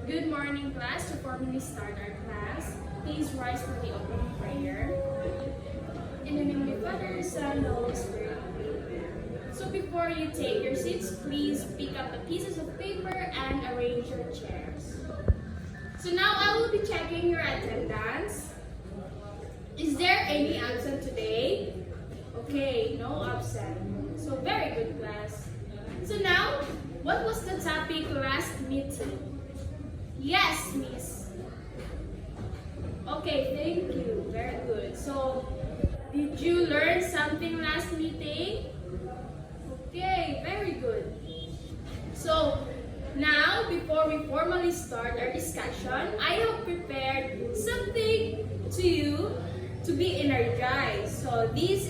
Good morning, class. To formally start our class, please rise for the opening prayer. In the name of the Father, Son, and Holy Spirit. So before you take your seats, please pick up the pieces of paper and arrange your chairs. So now I will be checking your attendance. Is there any absent today? Okay, no absent. So very good, class. So now, what was the topic last meeting? Yes, miss. Okay, thank you. Very good. So, did you learn something last meeting? Okay, very good. So, now, before we formally start our discussion, I have prepared something to you to be energized. So, this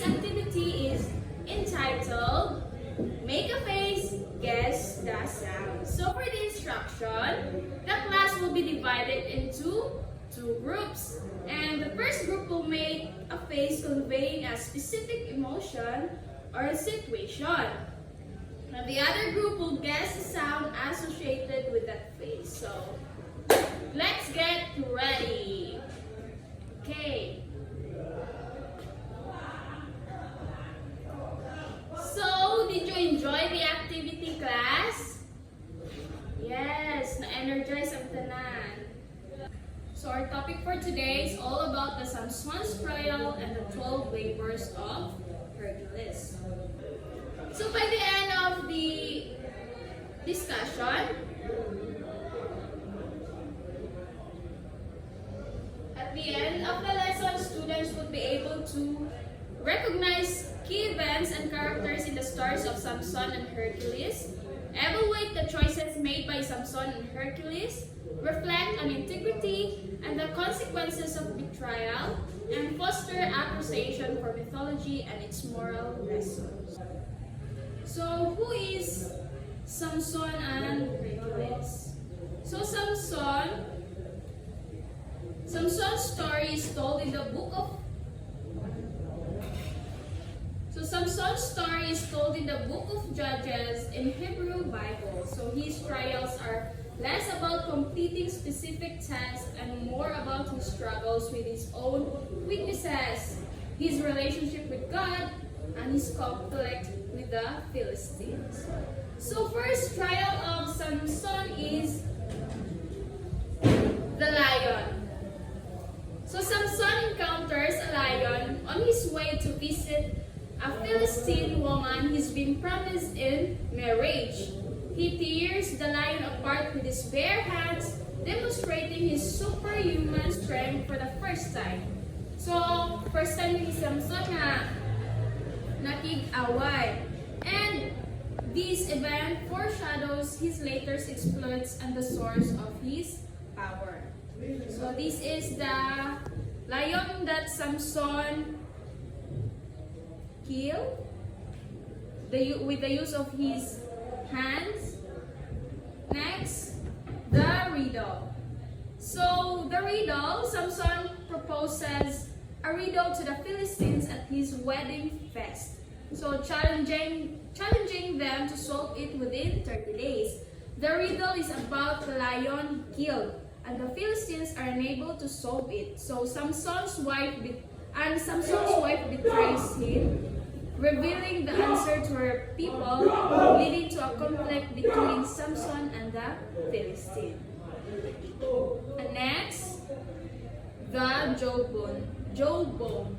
activity is entitled Make a Face, Guess the Sound. So for the instruction, the class will be divided into two groups. And the first group will make a face conveying a specific emotion or a situation. Now the other group will guess the sound associated with that face. So let's get ready. Okay. So, did you enjoy the activity, class? Yes, na-energize ang tanan. So, our topic for today is all about the Samson's trial and the 12 labors of Hercules. So, by the end of the discussion, at the end of the lesson, students would be able to recognize key events and characters in the stories of Samson and Hercules, evaluate the choices made by Samson and Hercules, reflect on integrity and the consequences of betrayal, and foster appreciation for mythology and its moral lessons. So, who is Samson and Hercules? So, Samson's story is told in the book of Samson's story is told in the book of Judges in Hebrew Bible. So his trials are less about completing specific tasks and more about his struggles with his own weaknesses, his relationship with God, and his conflict with the Philistines. So first trial of Samson is the lion. So Samson encounters a lion on his way to visit a Philistine woman he's been promised in marriage. He tears the lion apart with his bare hands, demonstrating his superhuman strength for the first time. So, first time ni Samson na nakig-away. And this event foreshadows his later exploits and the source of his power. So, this is the lion that Samson kill with the use of his hands. Next, the riddle. So the riddle, Samson proposes a riddle to the Philistines at his wedding feast. So challenging them to solve it within 30 days. The riddle is about the lion killed, and the Philistines are unable to solve it. So Samson's wife betrays him, revealing the answer to her people, leading to a conflict between Samson and the Philistine. And next, the jawbone.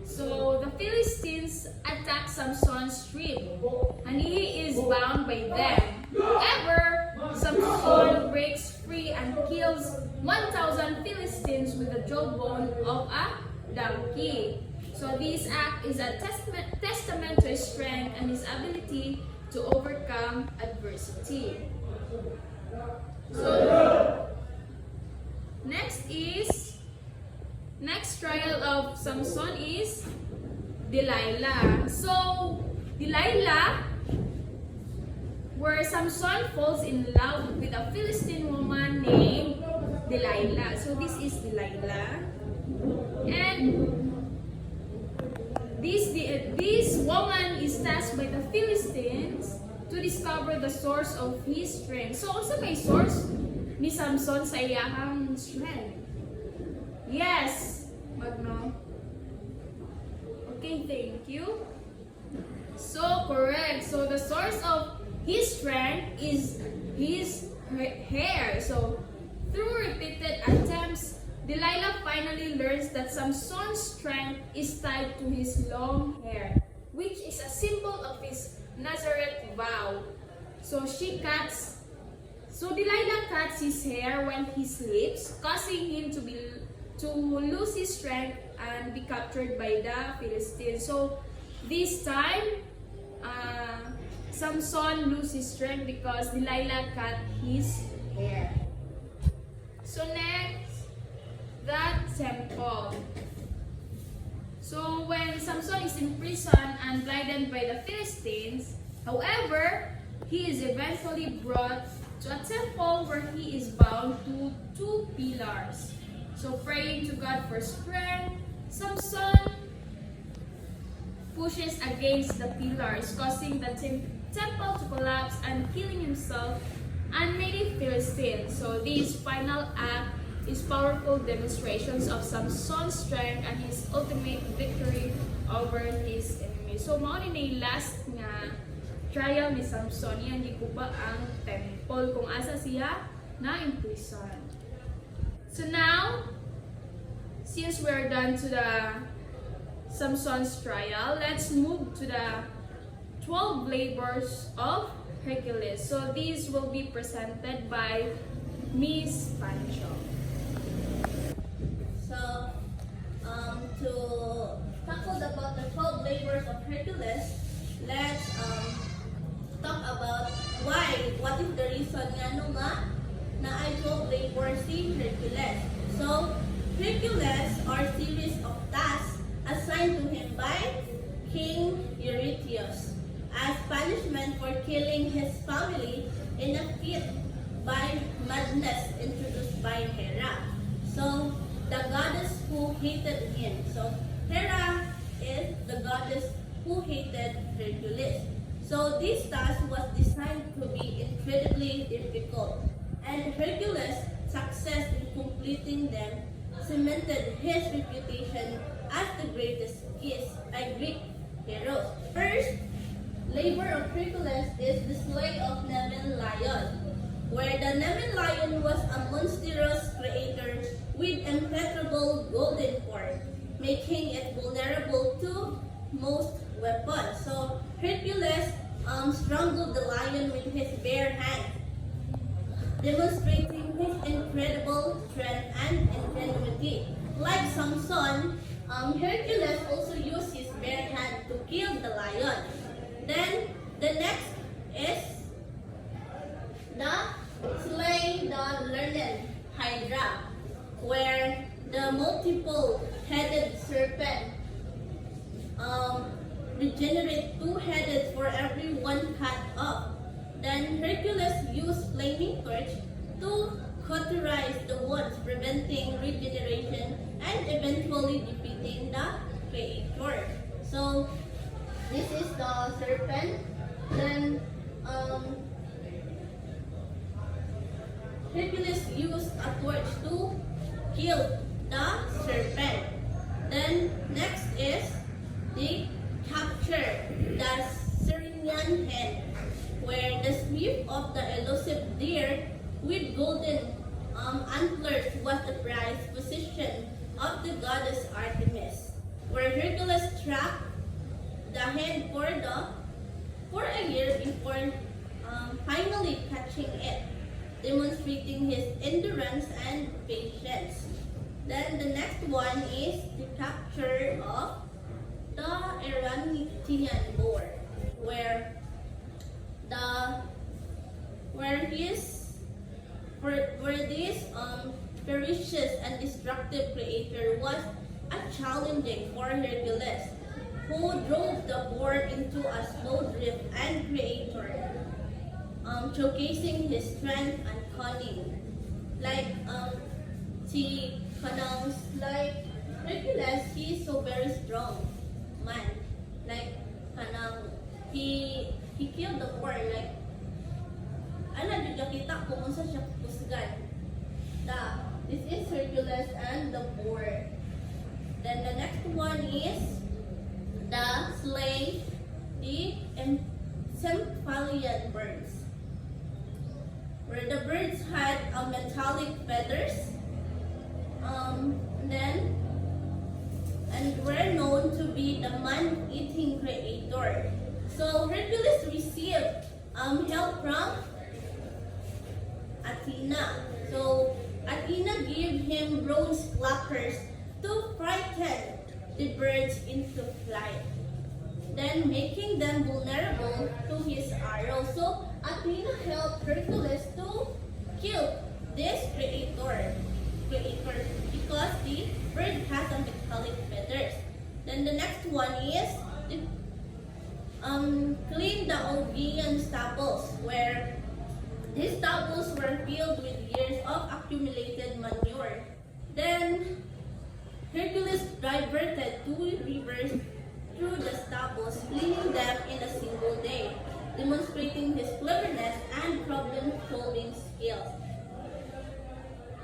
So the Philistines attack Samson's rib, and he is bound by them. However, Samson breaks free and kills 1,000 Philistines with the jawbone of a donkey. So this act is a testament to his strength and his ability to overcome adversity. So next trial of Samson is Delilah. So Delilah, where Samson falls in love with a Philistine woman named Delilah. So this is Delilah. And this woman is tasked by the Philistines to to discover the source of his strength. So, also may source ni Samson sa iyahang strength? Yes, Magno. Okay, thank you. So, correct. So, the source of his strength is his hair. So, through repeated attempts, Delilah finally learns that Samson's strength is tied to his long hair, which is a symbol of his Nazareth vow. So, Delilah cuts his hair when he sleeps, causing him to lose his strength and be captured by the Philistines. So, this time, Samson loses his strength because Delilah cut his hair. So next, the temple. So when Samson is in prison and blinded by the Philistines, however, he is eventually brought to a temple where he is bound to 2 pillars. So praying to God for strength, Samson pushes against the pillars, causing the temple to collapse and killing himself and many Philistines. So this final act is powerful demonstrations of Samson's strength and his ultimate victory over his enemy. So mao ni last nga trial ni Samson, yan di ko ba ang temple kung asa siya na in prison. So now, since we're done to the Samson's trial, let's move to the 12 labors of Hercules. So these will be presented by Miss Pancho. So, to tackle about the 12 labors of Hercules, let's talk about what is the reason nga na ay 12 labors si Hercules. So, Hercules are series of tasks assigned to him by King Eurystheus as punishment for killing his family in a fit by madness introduced by Hera. So, the goddess who hated him. So, Hera is the goddess who hated Hercules. So, this task was designed to be incredibly difficult, and Hercules' success in completing them cemented his reputation as the greatest Greek hero. First labor of Hercules is the slaying of Nemean lion, where the Nemean lion was a monstrous creature with impenetrable golden horn, making it vulnerable to most weapons. So Hercules strangled the lion with his bare hand, demonstrating his incredible strength and ingenuity. Like Samson, Hercules also used his bare hand to kill the lion. Then the next is the slaying the learned Hydra, where the multiple-headed serpent regenerate 2 heads for every 1 cut off. Then Hercules used flaming torch to cauterize the wounds, preventing regeneration and eventually defeating the creator. So this is the serpent. Then Hercules used a torch to kill the serpent. Then next is the capture the Syrian hen, where the sweep of the elusive deer with golden antlers was the prized possession of the goddess Artemis, where Hercules tracked the hen for a year before finally catching it, demonstrating his endurance and patience. Then the next one is the capture of the Iranian boar, where this ferocious and destructive creature was a challenging for Hercules, who drove the boar into a snowdrift and creator, showcasing his strength and cunning. Like Hercules, he is so very strong man. Like he he killed the boar. Like, ano did you kita kung unsa siya kusgan? This is Hercules and the boar. Then the next one is the slay the Cephalian birds, where the birds had metallic feathers, and were known to be the man-eating creator. So Hercules received help from Athena. So Athena gave him bronze clappers to frighten the birds into flight, then making them vulnerable to his arrows. So Athena helped Hercules to kill this creator because the bird has a metallic feathers. Then the next one is clean the Augean stubbles, where these stubbles were filled with years of accumulated manure. Then Hercules diverted 2 rivers through the stubbles, cleaning them in a single day, demonstrating his cleverness and problem-solving skills.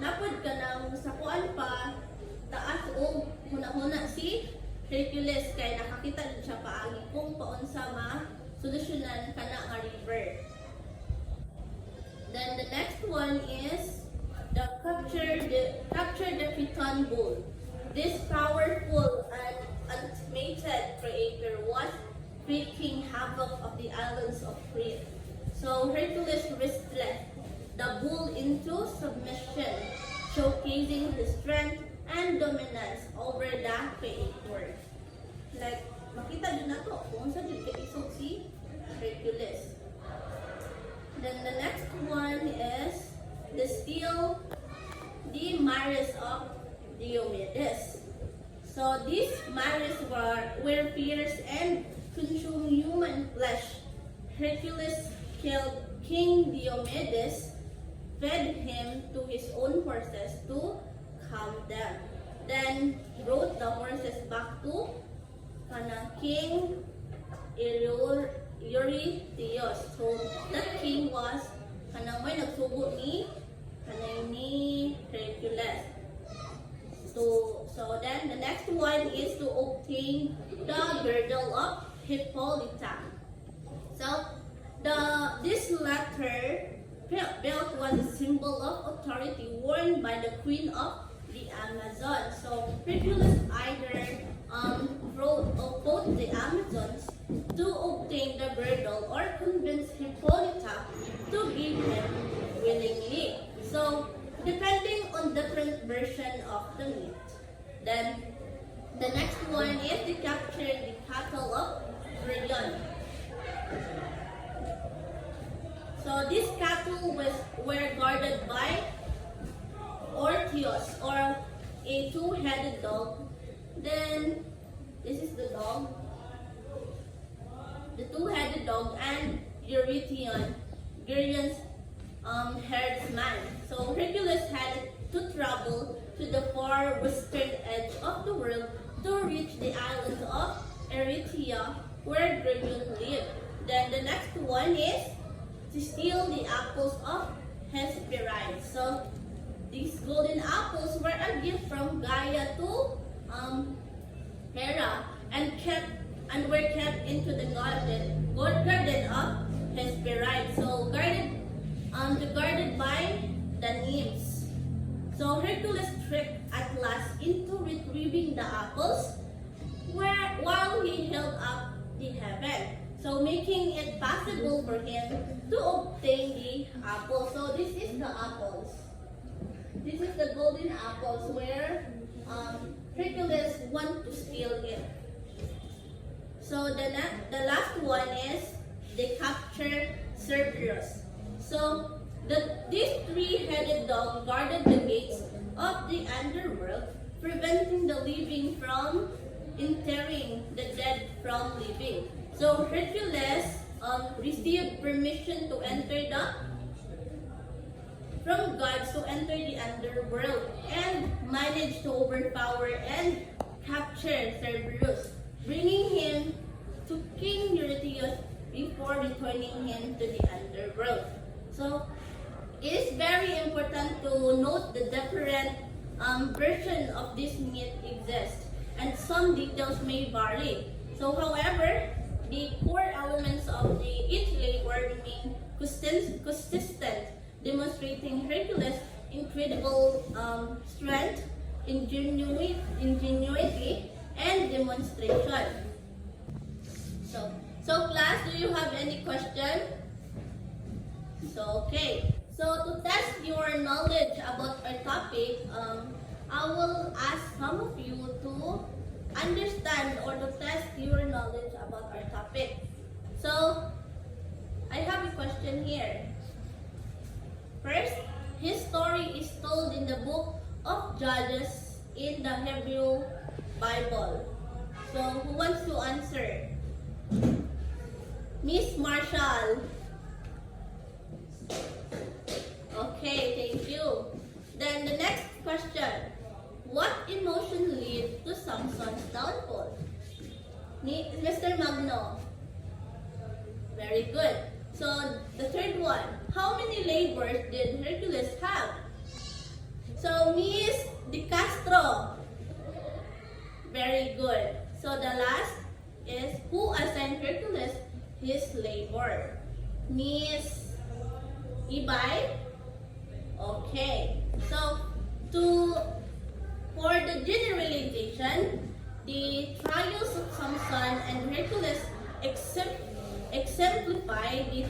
Napod ka ng sakuan pa, taas o huna-huna si Hercules, kay nakakita din siya paagi kung paunsa ma-solusyonan ka na nga river. Then the next one is the capture the Cretan bull. This powerful and animated creator was wreaking havoc of the islands of Crete. So Hercules wrestled the bull into submission, showcasing his strength and dominance over the creator. Like, makita din nato kung saan din kaisog si Hercules. Then the next one is the steel, the mares of Diomedes. So these mares were fierce and consumed human flesh. Hercules killed King Diomedes, fed him to his own horses to calm them, then brought the horses back to King Eurystheus. So that king was may nagsubo ni Hercules. So then the next one is to obtain the girdle of Hippolyta. So this letter belt was a symbol of authority worn by the queen of the Amazon. So Hercules either fought the Amazons to obtain the girdle or convince Hippolyta to give him willingly. So depending on different version of the myth. Then the next one is to capture the cattle of Prion. So these cattle were guarded by Orpheus, or a 2-headed dog. Then this is the dog, the 2-headed dog, and Eurytion, Gerion's herdsman. So Hercules had to travel to the far western edge of the world to reach the islands of Erythea, where Gerion lived. Then the next one is to steal the apples of Hesperides. So these golden apples were a gift from Gaia to Hera, and were kept into the garden of Hesperides. So guarded by the nymphs. So Hercules tricked Atlas into retrieving the apples while he held up the heaven, so making it possible for him to obtain the apples. So this is the apples. This is the golden apples where Hercules want to steal it. So the last one is they capture Cerberus. So this 3-headed dog guarded the gates of the underworld, preventing the living from interring the dead from living. So Hercules received permission to enter from gods to enter the underworld and managed to overpower and capture Cerberus, bringing him to King Eurystheus before returning him to the underworld. So it is very important to note the different version of this myth exists, and some details may vary. So, however, the core elements of each labor remain consistent, demonstrating Hercules' incredible strength, ingenuity, and demonstration. So class, do you have any question? So, okay. So to test your knowledge about our topic, I will ask some of you to understand or to test your knowledge about our topic. So, I have a question here. First, his story is told in the book of Judges in the Hebrew Bible. So, who wants to answer? Miss Marshall. Okay, thank you. Then the next question. What emotion led to Samson's downfall? Mr. Magno. Very good. So, the third one. How many labors did Hercules have? So, Miss De Castro. Very good. So, the last is who assigned Hercules his labor? Miss Ibay? Okay. So, for the generalization, the trials of Samson and Hercules exemplify the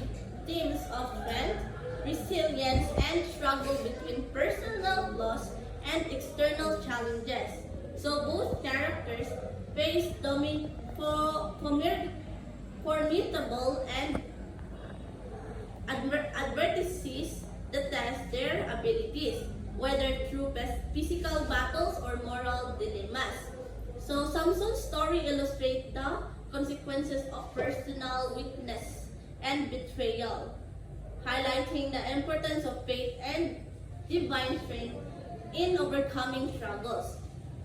themes of strength, resilience, and struggle between personal loss and external challenges. So both characters face formidable and adversities that test their abilities, whether through physical battles or moral dilemmas. So Samson's story illustrates the consequences of personal weakness and betrayal, highlighting the importance of faith and divine strength in overcoming struggles.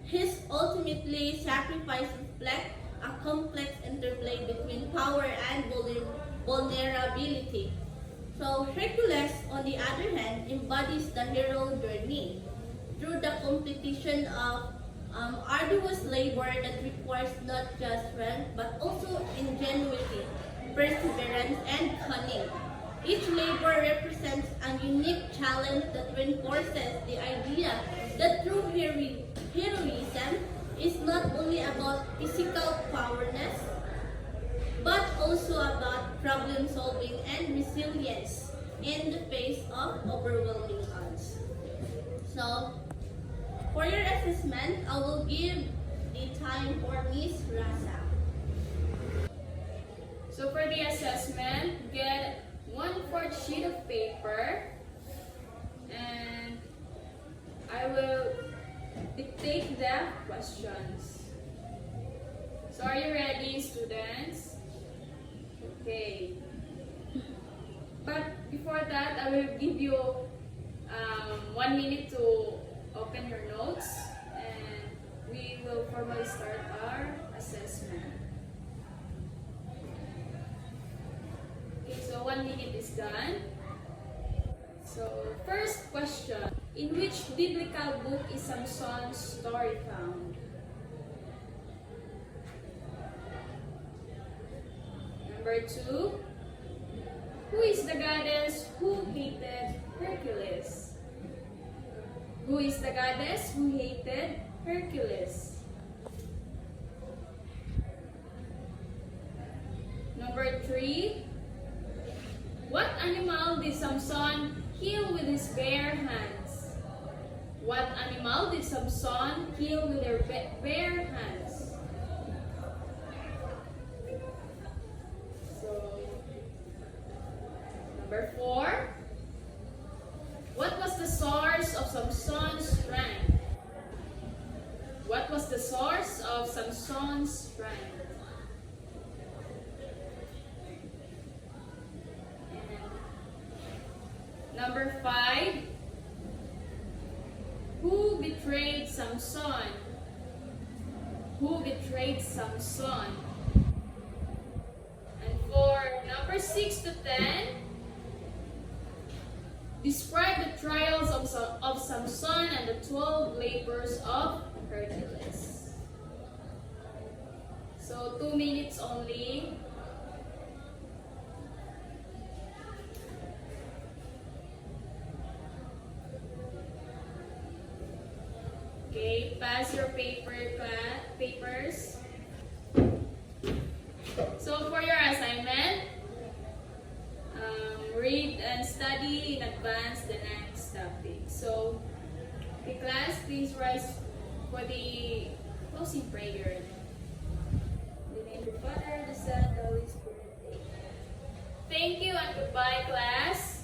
His ultimately sacrifice reflects a complex interplay between power and vulnerability. So Hercules, on the other hand, embodies the hero journey through the competition of arduous labor that requires not just strength but also ingenuity, perseverance, and cunning. Each labor represents a unique challenge that reinforces the idea that true heroism is not only about physical prowess, but also about problem solving and resilience in the face of overwhelming odds. So, for your assessment, I will give the time for Miss Rasa. So for the assessment, get 1/4 sheet of paper and I will dictate the questions. So are you ready, students? Okay. But before that, I will give you 1 minute to open your notes and we will formally start our assessment. Okay, so 1 minute is done. So, first question. In which biblical book is Samson's story found? Number 2. Who is the goddess who hated Hercules? Who is the goddess who hated Hercules? Number 3. What animal did Samson kill with his bare hands? What animal did Samson kill with their bare hands? So, number 4. What was the source of Samson's strength? What was the source of Samson's strength? Number 5. Who betrayed Samson? Who betrayed Samson? And for Number 6 to 10. Describe the trials of Samson and the 12 labors of Hercules. So 2 minutes only. Okay, pass your papers. So for your assignment, read and study in advance the next topic. So, the class, please rise for the closing prayer. In the name of the Father, the Son, the Holy Spirit. Thank you and goodbye, class.